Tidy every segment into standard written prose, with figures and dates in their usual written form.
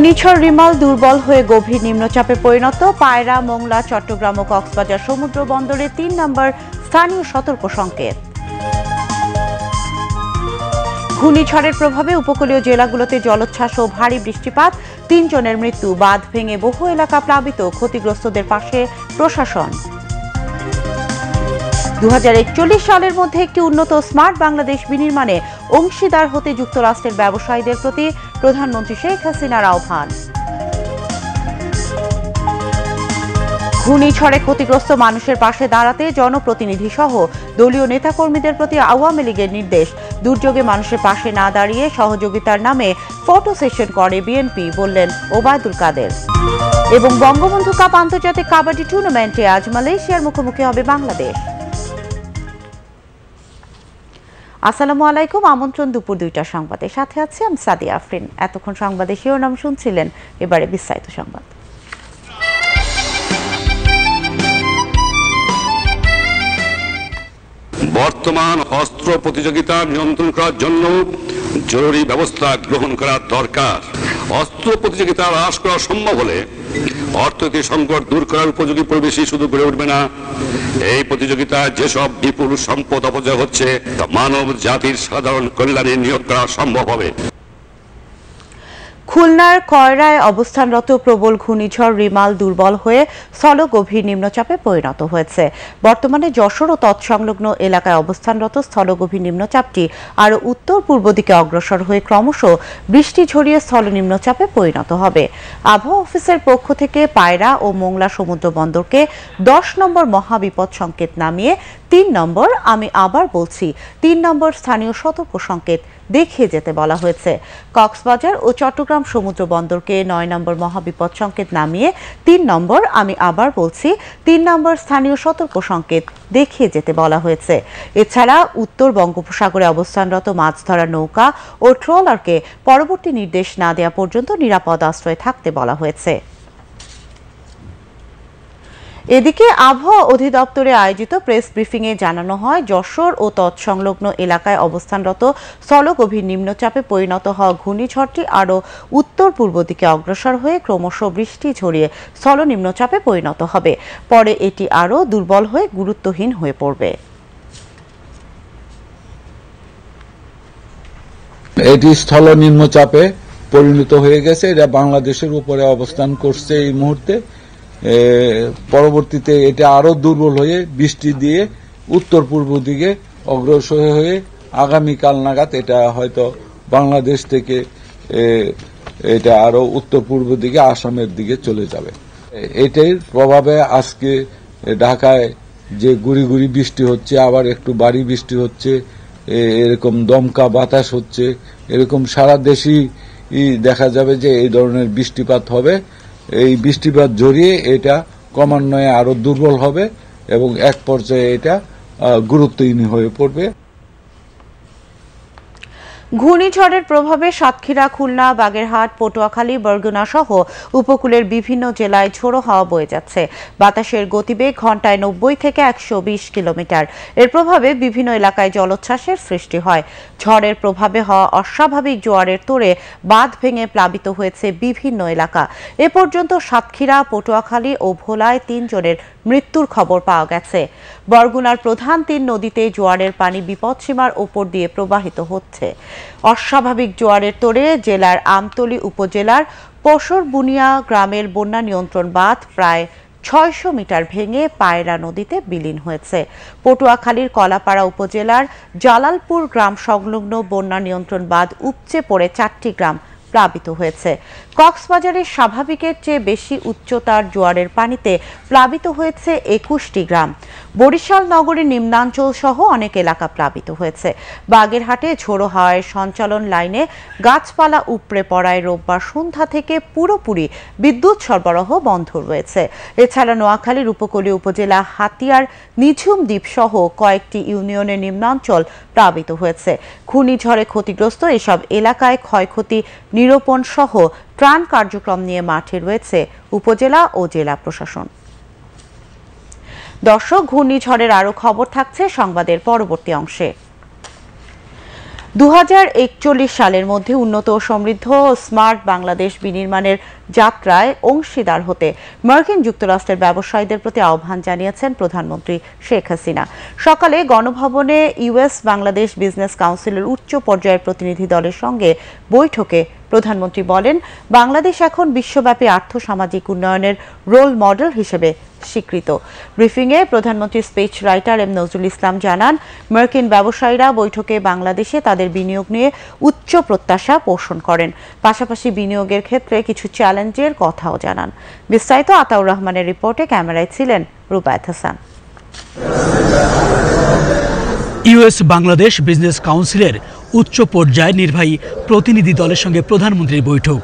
ঘূর্ণিঝড় রিমাল দুর্বল হয়ে গভীর নিম্নচাপে পরিণত। পায়রা, মোংলা, চট্টগ্রাম ও কক্সবাজার সমুদ্র বন্দরে ৩ নম্বর স্থানীয় সতর্ক সংকেত। ঘূর্ণিঝড়ের প্রভাবে উপকূলীয় জেলাগুলোতে জলোচ্ছ্বাস ও ভারী বৃষ্টিপাত, ৩ জনের মৃত্যু। বাঁধ ভেঙে বহু এলাকা প্লাবিত, ক্ষতিগ্রস্তদের পাশে প্রশাসন। ২০৪১ সালের মধ্যে একটি উন্নত স্মার্ট বাংলাদেশ বিনির্মাণে অংশীদার হতে যুক্তরাষ্ট্রের ব্যবসায়ীদের প্রতি প্রধানমন্ত্রী শেখ হাসিনার আহ্বান। ঘূর্ণিঝড়ে ক্ষতিগ্রস্ত মানুষের পাশে দাঁড়াতে জনপ্রতিনিধি সহ দলীয় নেতাকর্মীদের প্রতি আওয়ামী লীগের নির্দেশ। দুর্যোগে মানুষের পাশে না দাঁড়িয়ে সহযোগিতার নামে ফটো সেশন করে বিএনপি, বললেন ওবায়দুল কাদের। এবং বঙ্গবন্ধু কাপ আন্তর্জাতিক কাবাডি টুর্নামেন্টে আজ মালয়েশিয়ার মুখোমুখি হবে বাংলাদেশ। আসসালামু আলাইকুম, আমন্ত্রণ দুপুর ২টার সংবাদে। সাথে আছি আমি সাদিয়া আফরিন। এতক্ষণ সংবাদে শিরোনাম শুনছিলেন, এবারে বিস্তারিত সংবাদ। বর্তমান অস্ত্র প্রতিযোগিতা নিয়ন্ত্রণ করার জন্য জরুরি ব্যবস্থা গ্রহণ করা দরকার। অস্ত্র প্রতিযোগিতা হ্রাস করা সম্ভব হলে অর্থনৈতিক সংকট দূর করার উপযোগী পরিবেশই শুধু গড়ে উঠবে না, এই প্রতিযোগিতায় যেসব বিপুল সম্পদ অপচয় হচ্ছে তা মানব জাতির সাধারণ কল্যাণে নিয়োগ করা সম্ভব হবে। খুলনার কয়রায় অবস্থানরত প্রবল ঘূর্ণিঝড় রিমাল দুর্বল হয়ে স্থলগভীর নিম্নচাপে পরিণত হয়েছে। বর্তমানে যশোর ও তৎসংলগ্ন এলাকায় অবস্থানরত স্থলগভীর নিম্নচাপটি আরও উত্তর পূর্ব দিকে অগ্রসর হয়ে ক্রমশ বৃষ্টি ঝরিয়ে স্থল নিম্নচাপে পরিণত হবে। আবহাওয়া অফিসের পক্ষ থেকে পায়রা ও মোংলা সমুদ্র বন্দরকে ১০ নম্বর মহাবিপদ সংকেত নামিয়ে ৩ নম্বর, আমি আবার বলছি ৩ নম্বর স্থানীয় সতর্ক সংকেত দেখিয়ে যেতে বলা হয়েছে। কক্সবাজার ও চট্টগ্রাম সমুদ্র বন্দরকে ৯ নম্বর মহাবিপদ সংকেত নামিয়ে ৩ নম্বর, আমি আবার বলছি ৩ নম্বর স্থানীয় সতর্ক সংকেত দেখিয়ে যেতে বলা হয়েছে। এছাড়া উত্তর বঙ্গোপসাগরে অবস্থানরত মাছ ধরার নৌকা ও ট্রলারকে পরবর্তী নির্দেশ না দেওয়া পর্যন্ত নিরাপদ আশ্রয়ে থাকতে বলা হয়েছে। এদিকে আবহাওয়া অধিদপ্তরে আয়োজিত প্রেস ব্রিফিংয়ে জানানো হয়, যশোর ও তৎসংলগ্ন এলাকায় অবস্থানরত স্থলগভীর নিম্নচাপে পরিণত হওয়া ঘূর্ণিঝড়টি আরও উত্তর পূর্ব দিকে অগ্রসর হয়ে ক্রমশ বৃষ্টি ঝরিয়ে স্থল নিম্নচাপে পরিণত হবে। পরে এটি আরও দুর্বল হয়ে গুরুত্বহীন হয়ে পড়বে। এটি স্থল নিম্নচাপে পরিণত হয়ে গেছে। এটা বাংলাদেশের উপরে অবস্থান করছে এই মুহূর্তে। পরবর্তীতে এটা আরো দুর্বল হয়ে বৃষ্টি দিয়ে উত্তর পূর্ব দিকে অগ্রসর হয়ে আগামীকাল নাগাদ এটা হয়তো বাংলাদেশ থেকে এটা আরো উত্তর পূর্ব দিকে আসামের দিকে চলে যাবে। এটার প্রভাবে আজকে ঢাকায় যে গুড়ি গুড়ি বৃষ্টি হচ্ছে, আবার একটু ভারী বৃষ্টি হচ্ছে, এরকম দমকা বাতাস হচ্ছে, এরকম সারা দেশই দেখা যাবে যে এই ধরনের বৃষ্টিপাত হবে। এই বৃষ্টিপাত জড়িয়ে এটা ক্রমান্বয়ে আরো দুর্বল হবে এবং এক পর্যায়ে এটা গুরুত্বহীন হয়ে পড়বে। ঘূর্ণিঝড়ের প্রভাবে সাতক্ষীরা, খুলনা, বাগেরহাট, পটুয়াখালী, বরগুনা সহ উপকূলের বিভিন্ন জেলায় ঝোড়ো হাওয়া বয়ে যাচ্ছে। বাতাসের গতিবেগ ঘন্টায় ৯০ থেকে ১২০ কিলোমিটার। এর প্রভাবে বিভিন্ন এলাকায় জলোচ্ছ্বাসের সৃষ্টি হয়। ঝড়ের প্রভাবে হওয়া অস্বাভাবিক জোয়ারের তোড়ে বাঁধ ভেঙে প্লাবিত হয়েছে বিভিন্ন এলাকা। এ পর্যন্ত সাতক্ষীরা, পটুয়াখালী ও ভোলায় ৩ জনের মৃত্যুর খবর পাওয়া গেছে। বরগুনার প্রধান ৩ নদীতে জোয়ারের পানি বিপদসীমার ওপর দিয়ে প্রবাহিত হচ্ছে। অস্বাভাবিক জোয়ারের তোড়ে জেলার আমতলী উপজেলার পশরবুনিয়া গ্রামের বন্যা নিয়ন্ত্রণ বাঁধ প্রায় ৬০০ মিটার ভেঙে পায়রা নদীতে বিলীন হয়েছে। পটুয়াখালীর কলাপাড়া উপজেলার জালালপুর গ্রাম সংলগ্ন বন্যা নিয়ন্ত্রণ বাঁধ উপচে পড়ে ৪টি গ্রাম প্লাবিত হয়েছে। কক্সবাজারের স্বাভাবিকের চেয়ে বেশি উচ্চতার জোয়ারের পানিতে প্লাবিত হয়েছে ২১টি গ্রাম। বরিশাল নগরীর নিম্নাঞ্চল সহ অনেক এলাকা প্লাবিত হয়েছে। বাগেরহাটে ঝোড়ো হাওয়ায় সঞ্চালন লাইনে গাছপালা উপড়ে পড়ায় রোববার সন্ধ্যা থেকে পুরোপুরি বিদ্যুৎ সরবরাহ বন্ধ রয়েছে। এছাড়া নোয়াখালীর উপকূলীয় উপজেলা হাতিয়ার, নিঝুম দ্বীপ সহ কয়েকটি ইউনিয়নের নিম্নাঞ্চল প্লাবিত হয়েছে। ঘূর্ণিঝড়ে ক্ষতিগ্রস্ত এসব এলাকায় ক্ষয়ক্ষতি নিরূপণ সহ ত্রাণ কার্যক্রম নিয়ে মাঠে রয়েছে উপজেলা ও জেলা প্রশাসন। দর্শক, ঘূর্ণিঝড়ের আরো খবর থাকছে সংবাদের পরবর্তী অংশে। 2041 সালের মধ্যে উন্নত ও সমৃদ্ধ স্মার্ট বাংলাদেশ বিনির্মাণের যাত্রায় অংশীদার হতে মার্কিন যুক্তরাষ্ট্রের ব্যবসায়ীদের প্রতি আহ্বান জানিয়েছেন প্রধানমন্ত্রী শেখ হাসিনা। সকালে গণভবনে ইউএস বাংলাদেশ বিজনেস কাউন্সিলের উচ্চ পর্যায়ের প্রতিনিধি দলের সঙ্গে বৈঠকে প্রধানমন্ত্রী বলেন, বাংলাদেশ এখন বিশ্বব্যাপী আর্থসামাজিক উন্নয়নের রোল মডেল হিসেবে স্বীকৃত। ব্রিফিংয়ে প্রধানমন্ত্রীর speech writer M Nazrul Islam জানান, মার্কিন ব্যবসায়ীরা বৈঠকে বাংলাদেশে তাদের বিনিয়োগ নিয়ে উচ্চ প্রত্যাশা পোষণ করেন, পাশাপাশি বিনিয়োগের ক্ষেত্রে কিছু চ্যালেঞ্জের কথাও জানান। বিস্তারিত আতাউর রহমানের রিপোর্টে, ক্যামেরায় ছিলেন রুবায়েত হাসান। ইউএস বাংলাদেশ বিজনেস কাউন্সিলের উচ্চ পর্যায়ে নির্বাহী প্রতিনিধি দলের সঙ্গে প্রধানমন্ত্রীর বৈঠক।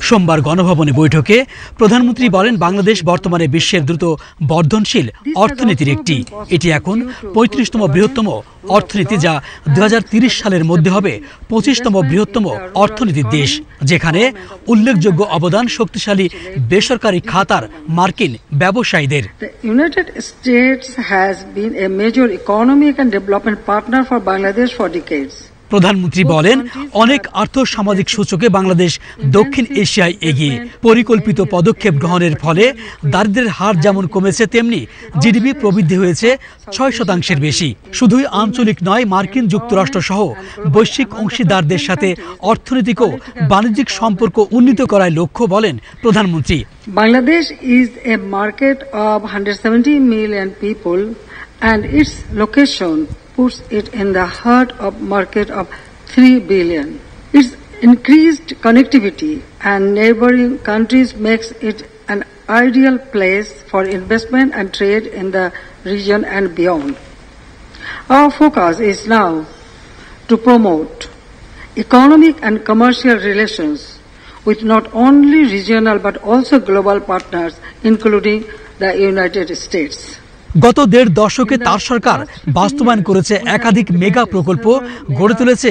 সোমবার গণভবনে বৈঠকে প্রধানমন্ত্রী বলেন, বাংলাদেশ বর্তমানে বিশ্বের দ্রুত বর্ধনশীল অর্থনীতির একটি। এটি এখন 35তম বৃহত্তম অর্থনীতি, যা 2030 সালের মধ্যে হবে 25তম বৃহত্তম অর্থনীতির দেশ, যেখানে উল্লেখযোগ্য অবদান শক্তিশালী বেসরকারি খাতার মার্কিন ব্যবসায়ীদের। United States has been a major economic and development partner for Bangladesh for decades. প্রধানমন্ত্রী বলেন, অনেক আর্থসামাজিক সূচকে বাংলাদেশ দক্ষিণ এশিয়ায় এগিয়ে। পরিকল্পিত পদক্ষেপ গ্রহণের ফলে দারিদ্র্যের হার যেমন কমেছে, তেমনি জিডিপি প্রবৃদ্ধি হয়েছে 6% বেশি। শুধুই আঞ্চলিক নয়, মার্কিন যুক্তরাষ্ট্র সহ বৈশ্বিক অংশীদারদের সাথে অর্থনৈতিক ও বাণিজ্যিক সম্পর্ক উন্নীত করার লক্ষ্য বলেন প্রধানমন্ত্রী। Bangladesh is a market of 170 million people and its location puts it in the heart of market of 3 billion. Its increased connectivity and neighboring countries makes it an ideal place for investment and trade in the region and beyond. Our focus is now to promote economic and commercial relations with not only regional but also global partners, including the United States. গত 1.5 দশকে তার সরকার বাস্তবায়ন করেছে একাধিক mega প্রকল্প, গড়ে তুলেছে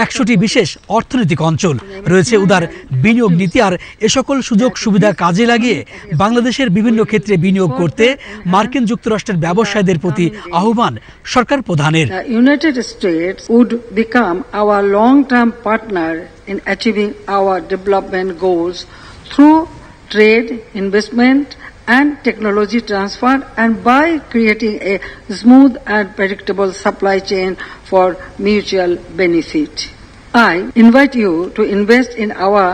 100টি বিশেষ অর্থনৈতিক অঞ্চল, রয়েছে উদার বিনিয়োগ নীতি। আর এ সকল সুযোগ সুবিধা কাজে লাগিয়ে বাংলাদেশের বিভিন্ন ক্ষেত্রে বিনিয়োগ করতে মার্কিন যুক্তরাষ্ট্রের ব্যবসায়ীদের প্রতি আহ্বান সরকার প্রধানের। United States would become our long term partner in achieving our development goals through trade, investment and technology transfer, and by creating a smooth and predictable supply chain for mutual benefit. I invite you to invest in our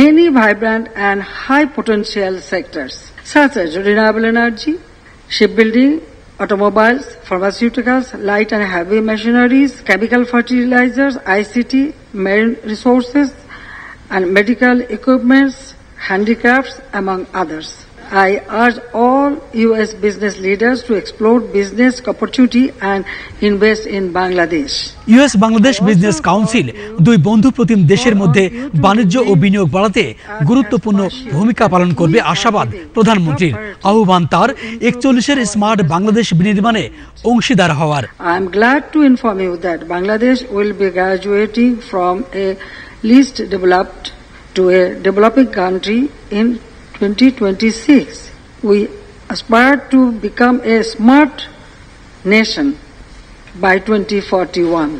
many vibrant and high potential sectors such as renewable energy, shipbuilding, automobiles, pharmaceuticals, light and heavy machineries, chemical fertilizers, ICT, marine resources and medical equipments, handicrafts, among others. I urge all U.S. business leaders to explore business opportunity and invest in Bangladesh. US Bangladesh business council দুই বন্ধুপ্রতিম দেশের মধ্যে বাণিজ্য ও বিনিয়োগ বাড়াতে গুরুত্বপূর্ণ ভূমিকা পালন করবে আশাবাদ প্রধানমন্ত্রীর। আহ্বান তার 41-এর স্মার্ট বাংলাদেশ বিনির্মাণে অংশীদার হওয়ার। I am glad to inform you that Bangladesh will be graduating from a least developed to a developing country in 2026. We aspire to become a smart nation by 2041.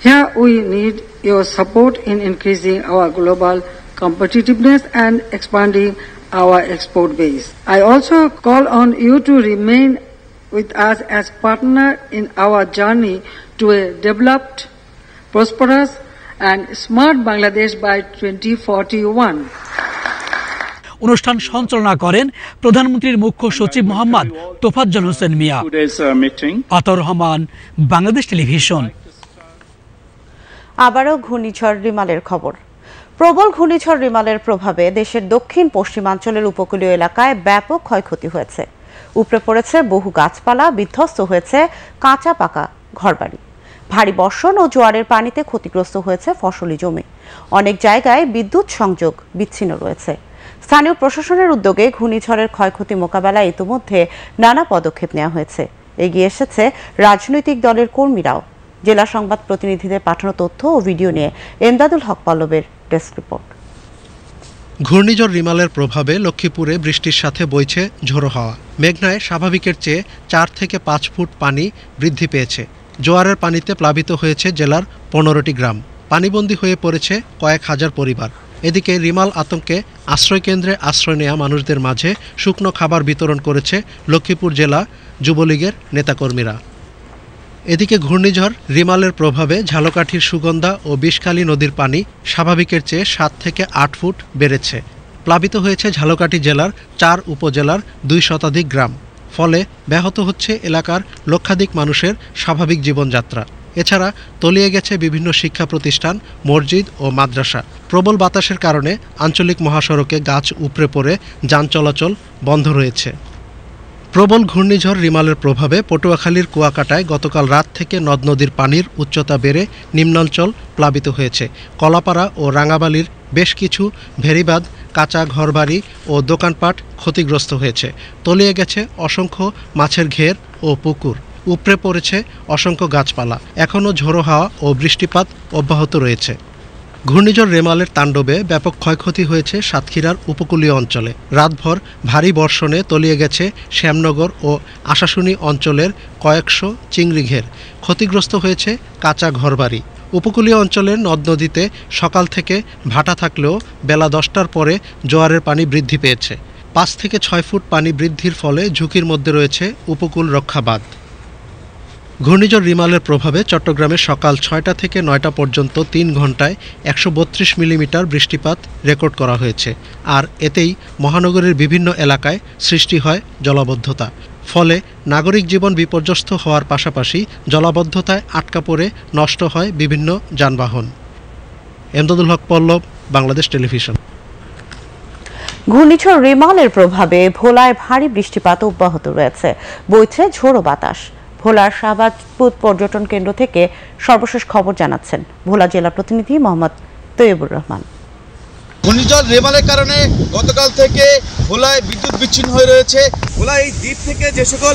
Here we need your support in increasing our global competitiveness and expanding our export base. I also call on you to remain with us as partner in our journey to a developed, prosperous and smart Bangladesh by 2041. অনুষ্ঠান সঞ্চালনা করেন প্রধানমন্ত্রীর মুখ্য সচিব মোহাম্মদ তোফাজ্জল হোসেন মিয়া। Ataur Rahman, Bangladesh television. আবারও ঘূর্ণিঝড় রিমালের খবর। প্রবল ঘূর্ণিঝড় রিমালের প্রভাবে দেশের দক্ষিণ পশ্চিমাঞ্চলের উপকূলীয় এলাকায় ব্যাপক ক্ষয়ক্ষতি হয়েছে। উপড়ে পড়েছে বহু গাছপালা, বিধ্বস্ত হয়েছে কাঁচা পাকা ঘরবাড়ি। ভারী বর্ষণ ও জোয়ারের পানিতে ক্ষতিগ্রস্ত হয়েছে ফসলি জমি। অনেক জায়গায় বিদ্যুৎ সংযোগ বিচ্ছিন্ন রয়েছে। স্থানীয় প্রশাসনের উদ্যোগে ঘূর্ণিঝড়ের ক্ষয়ক্ষতি মোকাবেলায় ইতিমধ্যে নানা পদক্ষেপ নেওয়া হয়েছে। এগিয়ে এসেছে রাজনৈতিক দলের কর্মীরাও। জেলা সংবাদ প্রতিনিধিদের পাঠানো তথ্য ও ভিডিও নিয়ে এমদাদুল হক পল্লবের ডেস্ক রিপোর্ট। ঘূর্ণিঝড় রিমালের প্রভাবে লক্ষ্মীপুরে বৃষ্টির সাথে বইছে ঝোড়ো হাওয়া। মেঘনায় স্বাভাবিকের চেয়ে 4 থেকে 5 ফুট পানি বৃদ্ধি পেয়েছে। জোয়ারের পানিতে প্লাবিত হয়েছে জেলার 15টি গ্রাম। পানিবন্দী হয়ে পড়েছে কয়েক হাজার পরিবার। এদিকে রিমাল আতঙ্কে আশ্রয়কেন্দ্রে আশ্রয় নেওয়া মানুষদের মাঝে শুকনো খাবার বিতরণ করেছে লক্ষ্মীপুর জেলা যুবলীগের নেতাকর্মীরা। এদিকে ঘূর্ণিঝড় রিমালের প্রভাবে ঝালকাঠির সুগন্ধা ও বিষখালী নদীর পানি স্বাভাবিকের চেয়ে 7 থেকে 8 ফুট বেড়েছে। প্লাবিত হয়েছে ঝালকাঠি জেলার 4 উপজেলার 2 শতাধিক গ্রাম। ফলে ব্যাহত হচ্ছে এলাকার লক্ষাধিক মানুষের স্বাভাবিক জীবনযাত্রা। এছাড়া তলিয়ে গেছে বিভিন্ন শিক্ষা প্রতিষ্ঠান, মসজিদ ও মাদ্রাসা। প্রবল বাতাসের কারণে আঞ্চলিক মহাসড়কে গাছ উপড়ে পড়ে যান চলাচল বন্ধ রয়েছে। প্রবল ঘূর্ণিঝড় রিমালের প্রভাবে পটুয়াখালীর কুয়াকাটায় গতকাল রাত থেকে নদ নদীর পানির উচ্চতা বেড়ে নিম্নাঞ্চল প্লাবিত হয়েছে। কলাপাড়া ও রাঙাবালির বেশ কিছু ভেরিবাঁধ, কাঁচা ঘরবাড়ি ও দোকানপাট ক্ষতিগ্রস্ত হয়েছে। তলিয়ে গেছে অসংখ্য মাছের ঘের ও পুকুর। উপড়ে পড়েছে অসংখ্য গাছপালা। এখনও ঝোড়ো হাওয়া ও বৃষ্টিপাত অব্যাহত রয়েছে। ঘূর্ণিঝড় রেমালের তাণ্ডবে ব্যাপক ক্ষয়ক্ষতি হয়েছে সাতক্ষীরার উপকূলীয় অঞ্চলে। রাতভর ভারী বর্ষণে তলিয়ে গেছে শ্যামনগর ও আশাশুনি অঞ্চলের কয়েকশো চিংড়ি ঘের। ক্ষতিগ্রস্ত হয়েছে কাঁচা ঘরবাড়ি। উপকূলীয় অঞ্চলের নদ নদীতে সকাল থেকে ভাটা থাকলেও বেলা 10টার পরে জোয়ারের পানি বৃদ্ধি পেয়েছে। 5 থেকে 6 ফুট পানি বৃদ্ধির ফলে ঝুঁকির মধ্যে রয়েছে উপকূল রক্ষা বাঁধ। ঘূর্ণিঝড় রিমালের প্রভাবে চট্টগ্রামে সকাল 6টা থেকে 9টা পর্যন্ত 3 ঘন্টায় 132 মিলিমিটার বৃষ্টিপাত রেকর্ড করা হয়েছে। আর এতেই মহানগরের বিভিন্ন এলাকায় সৃষ্টি হয় জলাবদ্ধতা। ফলে নাগরিক জীবন বিপর্যস্ত হওয়ার পাশাপাশি জলাবদ্ধতায় আটকা পড়ে নষ্ট হয় বিভিন্ন যানবাহন। এমদাদুল হক পল্লব, বাংলাদেশ টেলিভিশন। ঘূর্ণিঝড় রিমালের প্রভাবে ভোলায় ভারী বৃষ্টিপাত অব্যাহত রয়েছে। বইছে ঝোড়ো বাতাস। ভোলার শাহবাজপুর পর্যটন কেন্দ্র থেকে সর্বশেষ খবর জানাচ্ছেন ভোলা জেলা প্রতিনিধি মোহাম্মদ তৈয়বুর রহমান। ঘূর্ণিঝড় রেমালের কারণে গতকাল থেকে ভোলায় বিদ্যুৎ বিচ্ছিন্ন হয়ে রয়েছে। ভোলা এই দ্বীপ থেকে যে সকল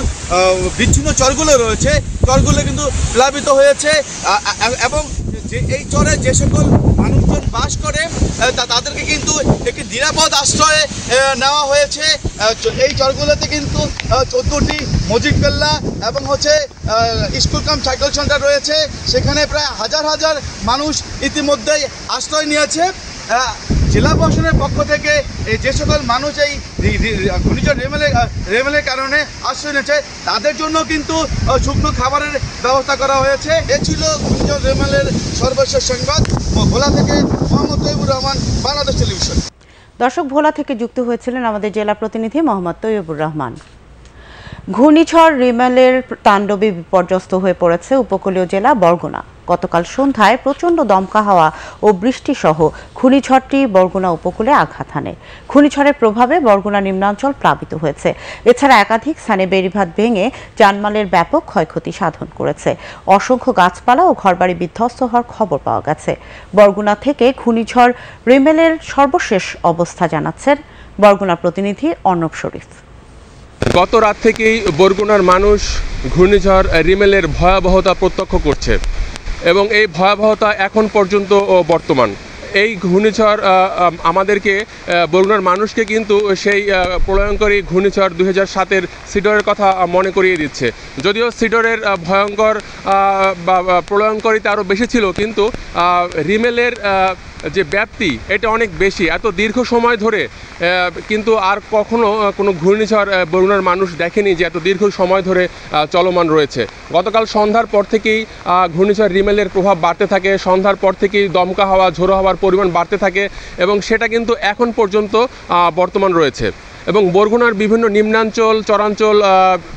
বিচ্ছিন্ন চরগুলো রয়েছে, চরগুলো কিন্তু প্লাবিত হয়েছে এবং এই চরে যে সকল মানুষজন বাস করে তাদেরকে কিন্তু একটি নিরাপদ আশ্রয়ে নেওয়া হয়েছে। এই চরগুলোতে কিন্তু 14টি মসজিদ কেল্লা এবং স্কুল কাম সাইকেল সেন্টার রয়েছে। সেখানে প্রায় হাজার হাজার মানুষ ইতিমধ্যেই আশ্রয় নিয়েছে। জেলা প্রশাসনের পক্ষ থেকে যে সকল মানুষ এই ঘূর্ণিঝড় রেমালের কারণে আশ্রয় নিয়েছে তাদের জন্য কিন্তু শুকনো খাবারের ব্যবস্থা করা হয়েছে। এ ছিল ঘূর্ণিঝড় রেমালের সর্বশেষ সংবাদ। ভোলা থেকে মোহাম্মদ তৈয়বুর রহমান, বাংলাদেশ টেলিভিশন। দর্শক, ভোলা থেকে যুক্ত হয়েছিলেন আমাদের জেলা প্রতিনিধি মোহাম্মদ তৈয়বুর রহমান। ঘূর্ণিঝড় রিমালের তাণ্ডবে বিপর্যস্ত হয়ে পড়েছে উপকূলীয় জেলা বরগুনা। গতকাল সন্ধ্যায় প্রচণ্ড দমকা হাওয়া ও বৃষ্টি সহ ঘূর্ণিঝড়টি বরগুনা উপকূলে আঘাত হানে। ঘূর্ণিঝড়ের প্রভাবে বরগুনা নিম্নাঞ্চল প্লাবিত হয়েছে। এছাড়া একাধিক স্থানে বেড়িবাঁধ ভেঙে জানমালের ব্যাপক ক্ষয়ক্ষতি সাধন করেছে। অসংখ্য গাছপালা ও ঘরবাড়ি বিধ্বস্ত হওয়ার খবর পাওয়া গেছে। বরগুনা থেকে ঘূর্ণিঝড় রিমেলের সর্বশেষ অবস্থা জানাচ্ছেন বরগুনা প্রতিনিধি অর্ণব শরীফ। গত রাত থেকেই বরগুনার মানুষ ঘূর্ণিঝড় রিমেলের ভয়াবহতা প্রত্যক্ষ করছে এবং এই ভয়াবহতা এখন পর্যন্ত বর্তমান। এই ঘূর্ণিঝড় আমাদেরকে বরগুনার মানুষকে কিন্তু সেই প্রলয়ঙ্করী ঘূর্ণিঝড় 2007-এর সিডরের কথা মনে করিয়ে দিচ্ছে। যদিও সিডরের ভয়ঙ্কর বা প্রলয়ঙ্করিতা আরও বেশি ছিল, কিন্তু রিমেলের যে ব্যাপ্তি এটা অনেক বেশি। এত দীর্ঘ সময় ধরে কিন্তু আর কখনো কোনো ঘূর্ণিঝড় বরগুনার মানুষ দেখেনি যে এত দীর্ঘ সময় ধরে চলমান রয়েছে। গতকাল সন্ধ্যার পর থেকেই ঘূর্ণিঝড় রিমেলের প্রভাব বাড়তে থাকে। সন্ধ্যার পর থেকেই দমকা হাওয়া, ঝোড়ো হাওয়ার পরিমাণ বাড়তে থাকে এবং সেটা কিন্তু এখন পর্যন্ত বর্তমান রয়েছে। এবং বরগুনার বিভিন্ন নিম্নাঞ্চল, চরাঞ্চল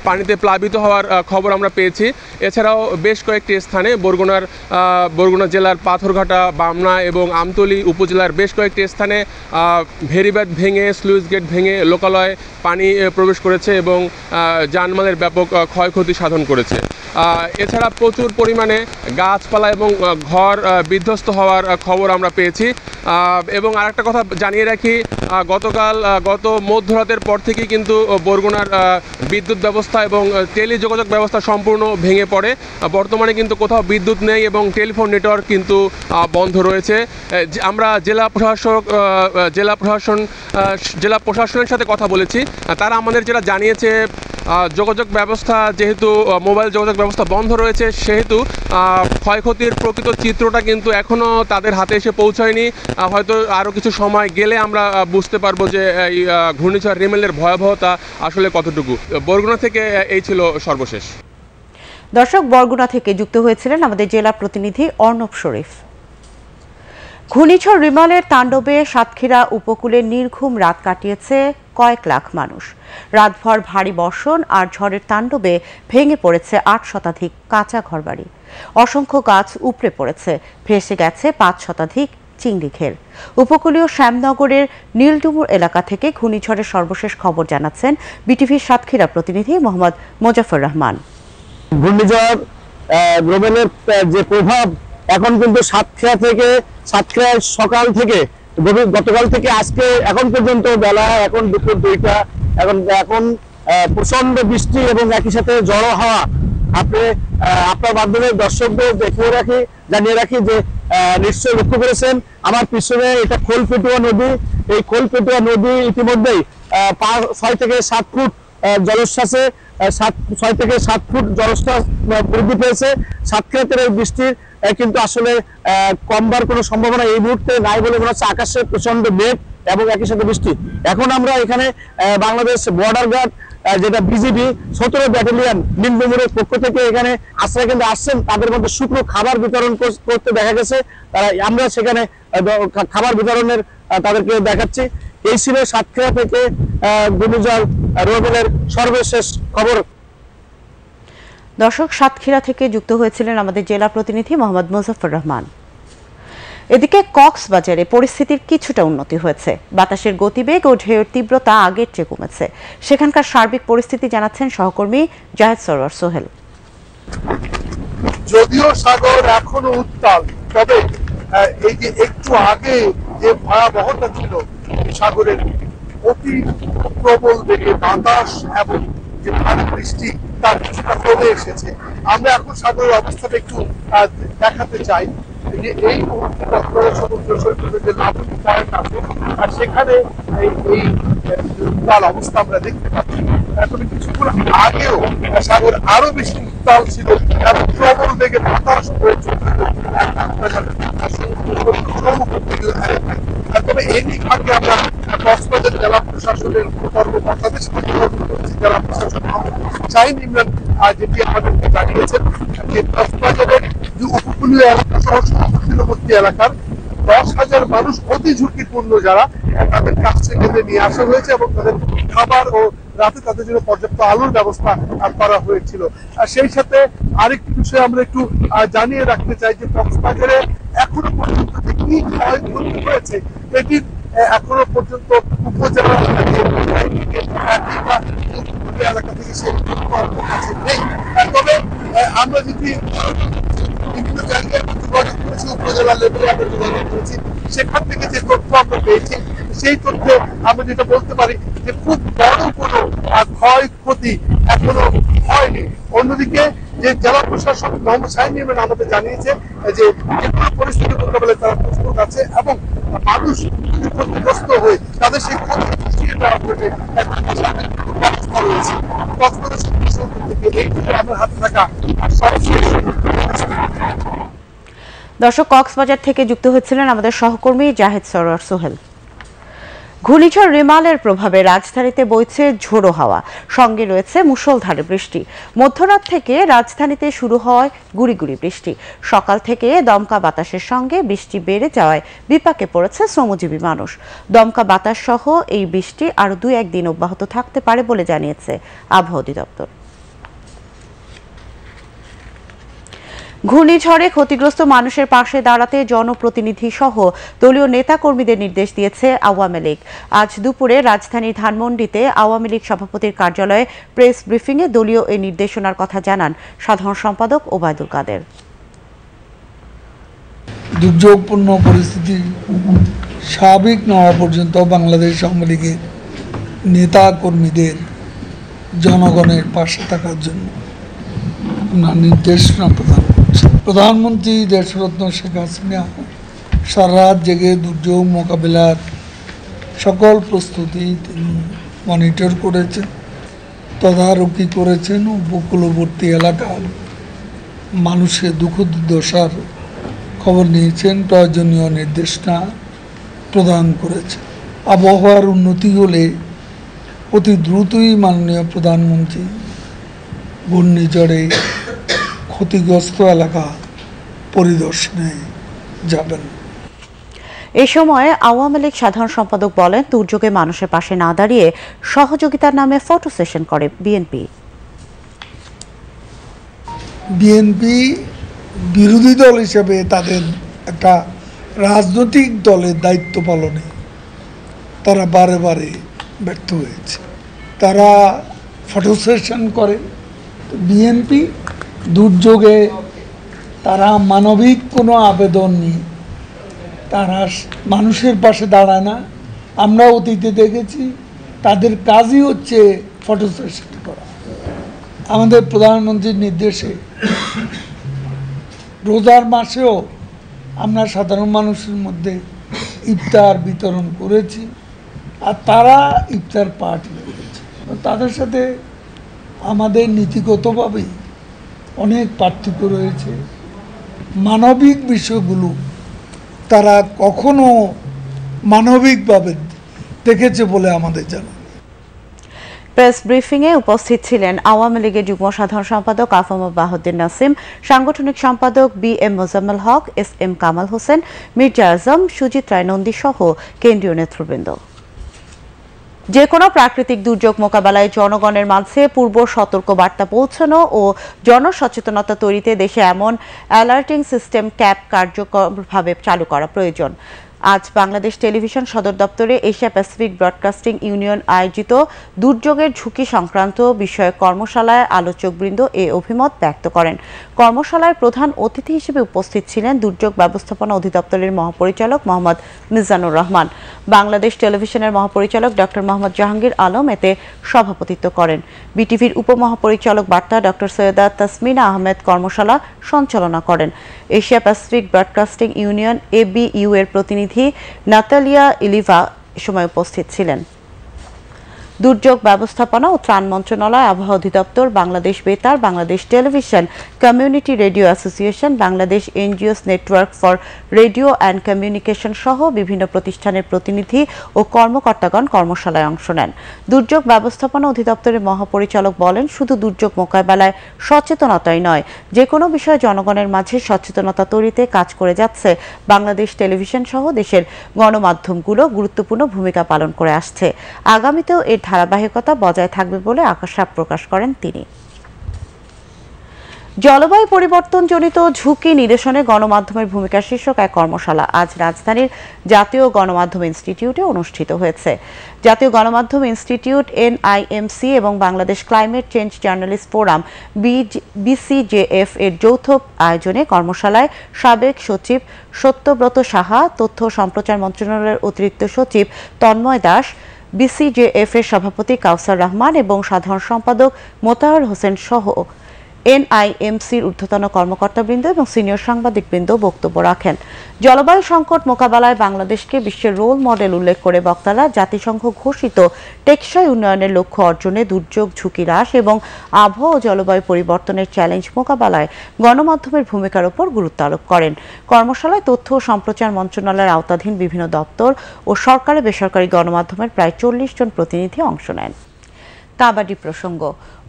পানিতে প্লাবিত হওয়ার খবর আমরা পেয়েছি। এছাড়াও বেশ কয়েকটি স্থানে বরগুনা জেলার পাথরঘাটা, বামনা এবং আমতলী উপজেলার বেশ কয়েকটি স্থানে ভেরিবাঁধ ভেঙে, স্লুইস গেট ভেঙে লোকালয়ে পানি প্রবেশ করেছে এবং জানমালের ব্যাপক ক্ষয়ক্ষতি সাধন করেছে। এছাড়া প্রচুর পরিমাণে গাছপালা এবং ঘর বিধ্বস্ত হওয়ার খবর আমরা পেয়েছি। এবং আরেকটা কথা জানিয়ে রাখি, গত মধ্যরাতের পর থেকেই কিন্তু বরগুনার বিদ্যুৎ ব্যবস্থা এবং টেলিযোগাযোগ ব্যবস্থা সম্পূর্ণ ভেঙে পড়ে। বর্তমানে কিন্তু কোথাও বিদ্যুৎ নেই এবং টেলিফোন নেটওয়ার্ক কিন্তু বন্ধ রয়েছে। আমরা জেলা প্রশাসনের সাথে কথা বলেছি। তারা আমাদের যেটা জানিয়েছে, যোগাযোগ ব্যবস্থা যেহেতু মোবাইল যোগাযোগ ব্যবস্থা বন্ধ রয়েছে, সেহেতু ক্ষয়ক্ষতির প্রকৃত চিত্রটা কিন্তু এখনও তাদের হাতে এসে পৌঁছায়নি। হয়তো আরও কিছু সময় গেলে আমরা বুঝতে পারবো যে এই ঘূর্ণিঝড় রিমেলের ভয়াবহতা আসলে কতটুকু। বরগুনা থেকে এই ছিল সর্বশেষ। দর্শক, বরগুনা থেকে যুক্ত হয়েছিলেন আমাদের জেলা প্রতিনিধি অর্ণব শরীফ। ঘূর্ণিঝড় রিমালের তাণ্ডবে সাতক্ষীরা উপকূলে নির্ঘুম রাত কাটিয়েছে কয়েক লাখ মানুষ। রাতভর ভারী বর্ষণ আর ঝড়ের তাণ্ডবে ভেঙে পড়েছে ৮ শতাধিক কাঁচা ঘরবাড়ি। অসংখ্য গাছ উপড়ে পড়েছে, ভেসে গেছে ৫ শতাধিক চিংড়ি ঘের। উপকূলীয় শ্যামনগরের নীলডুমুর এলাকা থেকে ঘূর্ণিঝড়ের সর্বশেষ খবর জানাচ্ছেন বিটিভির সাতক্ষীরা প্রতিনিধি মোহাম্মদ মোজাফর রহমান। ঘূর্ণিঝড় রিমেলের যে প্রভাব এখন কিন্তু সাতক্ষীরা সকাল থেকে গতকাল থেকে আজকে এখন পর্যন্ত বেলা এখন দুপুর 2টা এখন প্রচন্ড বৃষ্টি এবং একই সাথে ঝড়ো হাওয়া। আপনার মাধ্যমে দর্শকদের জানিয়ে রাখি যে নিশ্চয়ই লক্ষ্য করেছেন আমার পিছনে এটা খোলপেটুয়া নদী। এই খোলপেটুয়া নদী ইতিমধ্যেই 6 থেকে 7 ফুট জলশ্বাসে 6 থেকে 7 ফুট জলশ্বাস বৃদ্ধি পেয়েছে। সাতক্ষীরাতে এই বৃষ্টির কিন্তু আসলে কমবার কোনো সম্ভাবনা এই মুহূর্তে নাই বলে মনে হচ্ছে। আকাশে প্রচন্ড মেঘ এবং একই সাথে বৃষ্টি। এখন আমরা এখানে বাংলাদেশ বর্ডার গার্ড যেটা বিজিবি 17 ব্যাটালিয়ন নীলডুমুরের পক্ষ থেকে এখানে আশ্রয় কেন্দ্রে আসছেন। তাদের মধ্যে শুকনো খাবার বিতরণ করতে দেখা গেছে। আমরা সেখানে খাবার বিতরণের তাদেরকে দেখাচ্ছি। এই ছিল সাতক্ষীরা থেকে ঘূর্ণিঝড় রিমেলের সর্বশেষ খবর। দর্শক, সাতক্ষীরা থেকে যুক্ত হয়েছিলেন আমাদের জেলা প্রতিনিধি মোহাম্মদ মোজাফর রহমান। এদিকে কক্সবাজারে পরিস্থিতির কিছুটা উন্নতি হয়েছে। বাতাসের গতিবেগ ও ঢেউয়ের তীব্রতা আগের চেয়ে কমেছে। সেখানকার সার্বিক পরিস্থিতি জানাচ্ছেন সহকর্মী জাহেদ সরওয়ার সোহেল। যদিও সাগর এখনো উত্তাল, তবে এই যে একটু আগে যে ভয়াবহতা ছিল সাগরের অতি প্রবল বেগে বাতাস এবং যে ভারী বৃষ্টি তার কিছুটা কমে এসেছে। আমরা এখন সাগরের অবস্থাটা একটু দেখাতে চাই। যে এই মুহূর্তে সমুদ্র সৈকতের যে লাবণী পয়েন্ট আছে আর সেখানে এই উত্তাল অবস্থা আমরা দেখতে পাচ্ছি। তবে কিছুক্ষণ আগেও সাগর আরো বেশি উত্তাল ছিল এবং প্রবল বেগে বাতাস হয়েছিল। তবে এদিক আগে আমরা কক্সবাজার জেলা প্রশাসনের কর্মকর্তাদের সাথে জেলা প্রশাসন শাহিন ইমরান যেটি আমাদেরকে জানিয়েছেন যে কক্সবাজারের যে উপকূলীয় এলাকা সহ তীরবর্তী এলাকার 10,000 মানুষ অতি ঝুঁকিপূর্ণ যারা তাদের কাছে কেন্দ্রে নিয়ে আসা হয়েছে এবং তাদের খাবার ও রাতে তাদের জন্য পর্যাপ্ত আলোর ব্যবস্থা করা হয়েছিল। আর সেই সাথে আরেকটি বিষয় আমরা একটু জানিয়ে রাখতে চাই যে কক্সবাজারে এখনো পর্যন্ত যে কি ক্ষয়ক্ষতি হয়েছে এটি এখনো পর্যন্ত উপজেলা এলাকা থেকে সে কাছে নেই। তবে আমরা যদি বিভিন্ন জায়গায় যোগাযোগ করেছি, উপজেলা লেভেলে আমরা যোগাযোগ করেছি, সেখান থেকে যে তথ্য আমরা পেয়েছি সেই তথ্যে আমরা যেটা বলতে পারি যে খুব বড় কোনো ক্ষয়ক্ষতি এখনো হয়নি। অন্যদিকে যে জেলা প্রশাসক মোহাম্মদ শাহিন ইমরান আমাদের জানিয়েছে যে কোনো পরিস্থিতি মোকাবেলায় তারা প্রস্তুত আছে এবং মানুষ ক্ষতিগ্রস্ত হয়ে তাদের সেই ক্ষতি পুষিয়ে দেওয়ার জন্য ব্যবস্থা রয়েছে। কক্সবাজার থেকে এই আমার হাতে থাকা দর্শক, কক্সবাজার থেকে যুক্ত হচ্ছিলেন আমাদের সহকর্মী জাহেদ সরওয়ার সোহেল। ঘূর্ণিঝড় রিমালের প্রভাবে রাজধানীতে বইছে ঝোড়ো হাওয়া, সঙ্গে রয়েছে মুষলধারে বৃষ্টি। মধ্যরাত থেকে রাজধানীতে শুরু হয় গুড়ি গুড়ি বৃষ্টি। সকাল থেকে দমকা বাতাসের সঙ্গে বৃষ্টি বেড়ে যাওয়ায় বিপাকে পড়েছে শ্রমজীবী মানুষ। দমকা বাতাস সহ এই বৃষ্টি আরও 2-1 দিন অব্যাহত থাকতে পারে বলে জানিয়েছে আবহাওয়া অধিদপ্তর। ঘূর্ণিঝড়ে ক্ষতিগ্রস্ত মানুষের পাশে দাঁড়াতে জনপ্রতিনিধি সহ দলীয় নেতাকর্মীদের নির্দেশ দিয়েছে আওয়ামী লীগ। আজ দুপুরে রাজধানীর ধানমন্ডিতে আওয়ামী লীগ সভাপতির কার্যালয়ে প্রেস ব্রিফিংয়ে দলীয় এই নির্দেশনার কথা জানান সাধারণ সম্পাদক ওবায়দুল কাদের। দুর্যোগপূর্ণ পরিস্থিতি স্বাভাবিক না হওয়া পর্যন্ত বাংলাদেশ আওয়ামী লীগের নেতা কর্মীদের জনগণের পাশে থাকার জন্য নির্দেশনা প্রদান করছে। প্রধানমন্ত্রী দেশরত্ন শেখ হাসিনা সারা রাত জেগে দুর্যোগ মোকাবিলার সকল প্রস্তুতি তিনি মনিটর করেছেন। তদারকি করেছেন, উপকূলবর্তী এলাকার মানুষের দুঃখ দুর্দশার খবর নিয়েছেন, প্রয়োজনীয় নির্দেশনা প্রদান করেছেন। আবহাওয়ার উন্নতি হলে অতি দ্রুতই মাননীয় প্রধানমন্ত্রী ঘূর্ণিঝড়ে ক্ষতিগ্রস্ত এলাকা পরিদর্শনে যাবেন। এ সময় আওয়ামী লীগ সাধারণ সম্পাদক বলেন, দুর্যোগে মানুষের পাশে না দাঁড়িয়ে সহযোগিতার নামে ফটো সেশন করে বিএনপি। বিএনপি বিরোধী দল হিসেবে তাদের একটা রাজনৈতিক দলের দায়িত্ব পালনে তারা বারে বারে ব্যর্থ হয়েছে। তারা ফটো সেশন করে। বিএনপি দুর্যোগে তারা মানবিক কোনো আবেদন নিয়ে তারা মানুষের পাশে দাঁড়ায় না। আমরা অতীতে দেখেছি তাদের কাজই হচ্ছে ফটো সেশন করা। আমাদের প্রধানমন্ত্রীর নির্দেশে রোজার মাসেও আমরা সাধারণ মানুষের মধ্যে ইফতার বিতরণ করেছি, আর তারা ইফতার পার্টি করেছে। তাদের সাথে আমাদের নীতিগতভাবেই অনেক পার্থক্য রয়েছে। মানবিক বিষয়গুলো তারা কখনো মানবিকভাবে দেখেছে বলে আমাদের জানা। প্রেস ব্রিফিংয়ে উপস্থিত ছিলেন আওয়ামী লীগের যুগ্ম সাধারণ সম্পাদক আফম বাহাউদ্দিন নাসিম, সাংগঠনিক সম্পাদক বি.এম. মোজাম্মেল হক, এস.এম. কামাল হোসেন, মির্জা আজম, সুজিত রায় নন্দী সহ কেন্দ্রীয় নেতৃবৃন্দ। যে কোনো প্রাকৃতিক দুর্যোগ মোকাবেলায় জনগণের মাঝে পূর্ব সতর্ক বার্তা পৌঁছানো ও জনসচেতনতা তৈরিতে দেশে এমন অ্যালার্টিং সিস্টেম ক্যাব কার্যকরভাবে চালু করা প্রয়োজন। আজ বাংলাদেশ টেলিভিশন সদর দপ্তরে এশিয়া প্যাসিফিক ব্রডকাস্টিং ইউনিয়ন আয়োজিত দুর্যোগের ঝুঁকি সংক্রান্ত বিষয়ক কর্মশালায় আলোচকবৃন্দ এ অভিমত ব্যক্ত করেন। কর্মশালায় প্রধান অতিথি হিসেবে উপস্থিত ছিলেন দুর্যোগ ব্যবস্থাপনা অধিদপ্তরের মহাপরিচালক মোহাম্মদ মিজানুর রহমান। বাংলাদেশ টেলিভিশনের মহাপরিচালক ডক্টর মোহাম্মদ জাহাঙ্গীর আলম এতে সভাপতিত্ব করেন। বিটিভির উপমহাপরিচালক বার্তা ডক্টর সৈয়দা তাসমিনা আহমেদ কর্মশালা সঞ্চালনা করেন। Asia Pacific broadcasting union ABU এর প্রতিনিধি নাতালিয়া ইলিভা সময় উপস্থিত ছিলেন। দুর্যোগ ব্যবস্থাপনা ও ত্রাণ মন্ত্রণালয়, আবহাওয়া অধিদপ্তর, বাংলাদেশ বেতার, Bangladesh television, community radio association, Bangladesh NGOs network for radio and communication সহ বিভিন্ন প্রতিষ্ঠানের প্রতিনিধি ও কর্মকর্তাগণ কর্মশালায় অংশ নেন। দুর্যোগ ব্যবস্থাপনা অধিদপ্তরের মহাপরিচালক বলেন, শুধু দুর্যোগ মোকাবেলায় সচেতনতাই নয়, যে কোনো বিষয়ে জনগণের মাঝে সচেতনতা তৈরিতে কাজ করে যাচ্ছে বাংলাদেশ টেলিভিশন সহ দেশের গণমাধ্যমগুলো গুরুত্বপূর্ণ ভূমিকা পালন করে আসছে। আগামীতেও এর ধারাবাহিকতা বজায় থাকবে বলে আশা প্রকাশ করেন তিনি। জলবায়ু পরিবর্তনজনিত ঝুঁকি নিরসনে গণমাধ্যমের ভূমিকা শীর্ষক এক কর্মশালা আজ রাজধানীর জাতীয় গণমাধ্যম ইনস্টিটিউটে অনুষ্ঠিত হয়েছে। জাতীয় গণমাধ্যম ইনস্টিটিউট, NIMC এবং Bangladesh climate change journalist forum BCJF এর যৌথ আয়োজনে কর্মশালায় সাবেক সচিব সত্যব্রত সাহা, তথ্য সম্প্রচার মন্ত্রণালয়ের অতিরিক্ত সচিব তন্ময় দাস, BCJF এর সভাপতি কাউসার রহমান এবং সাধারণ সম্পাদক মোতাহার হোসেন সহ NIMCর ঊর্ধ্বতন কর্মকর্তাবৃন্দ এবং সিনিয়র সাংবাদিকবৃন্দ বক্তব্য রাখেন। জলবায়ু সংকট মোকাবেলায় বাংলাদেশকে বিশ্বের রোল মডেল উল্লেখ করে বক্তারা জাতিসংঘ ঘোষিত টেকসই উন্নয়নের লক্ষ্য অর্জনে, দুর্যোগ ঝুঁকি হ্রাস এবং আবহাওয়া ও জলবায়ু পরিবর্তনের চ্যালেঞ্জ মোকাবেলায় গণমাধ্যমের ভূমিকার উপর গুরুত্ব আরোপ করেন। কর্মশালায় তথ্য ও সম্প্রচার মন্ত্রণালয়ের আওতাধীন বিভিন্ন দপ্তর ও সরকারি বেসরকারি গণমাধ্যমের প্রায় 40 জন প্রতিনিধি অংশ নেন। কাবাডি প্রসঙ্গ।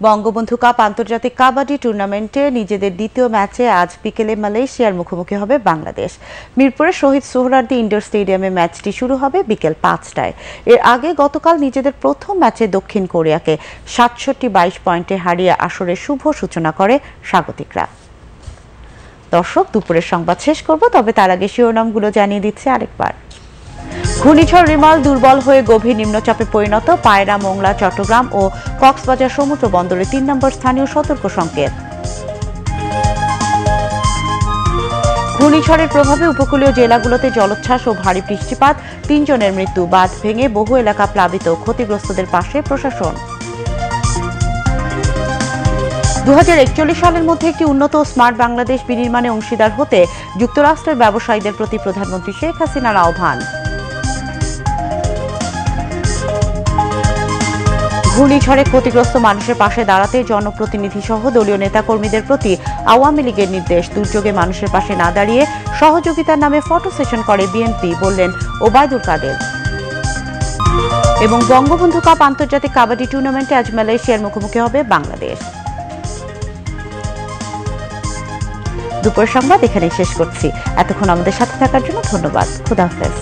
বঙ্গবন্ধু কাপ আন্তর্জাতিক কাবাডি টুর্নামেন্টে নিজেদের দ্বিতীয় ম্যাচে আজ বিকেলে মালয়েশিয়ার মুখোমুখি হবে বাংলাদেশ। মিরপুরের শহীদ সোহরাওয়ার্দী ইনডোর স্টেডিয়ামে ম্যাচটি শুরু হবে বিকেল 5টায়। এর আগে গতকাল নিজেদের প্রথম ম্যাচে দক্ষিণ কোরিয়াকে 67-22 পয়েন্টে হারিয়ে আসরের শুভ সূচনা করে স্বাগতিকরা। দর্শক, দুপুরের সংবাদ শেষ করব, তবে তার আগে শিরোনামগুলো জানিয়ে দিচ্ছে আরেকবার। ঘূর্ণিঝড় রিমাল দুর্বল হয়ে গভীর নিম্নচাপে পরিণত, পায়রা, মোংলা, চট্টগ্রাম ও কক্সবাজার সমুদ্র বন্দরে 3 নম্বর স্থানীয় সতর্ক সংকেত। ঘূর্ণিঝড়ের প্রভাবে উপকূলীয় জেলাগুলোতে জলোচ্ছ্বাস ও ভারী বৃষ্টিপাত, 3 জনের মৃত্যু, বাঁধ ভেঙে বহু এলাকা প্লাবিত, ক্ষতিগ্রস্তদের পাশে প্রশাসন। 2041 সালের মধ্যে একটি উন্নত ও স্মার্ট বাংলাদেশ বিনির্মাণে অংশীদার হতে যুক্তরাষ্ট্রের ব্যবসায়ীদের প্রতি প্রধানমন্ত্রী শেখ হাসিনার আহ্বান। ঘূর্ণিঝড়ে ক্ষতিগ্রস্ত মানুষের পাশে দাঁড়াতে জনপ্রতিনিধি সহ দলীয় নেতাকর্মীদের প্রতি আওয়ামী লীগের নির্দেশ। দুর্যোগে মানুষের পাশে না দাঁড়িয়ে সহযোগিতার নামে ফটো সেশন করে বিএনপি, বললেন ওবায়দুল কাদের। এবং বঙ্গবন্ধু কাপ আন্তর্জাতিক কাবাডি টুর্নামেন্টে আজ মালয়েশিয়ার মুখোমুখি হবে বাংলাদেশ। দুপুর সংবাদ এখানে শেষ করছি। এতক্ষণ আমাদের সাথে থাকার জন্য ধন্যবাদ। খোদা হাফেজ।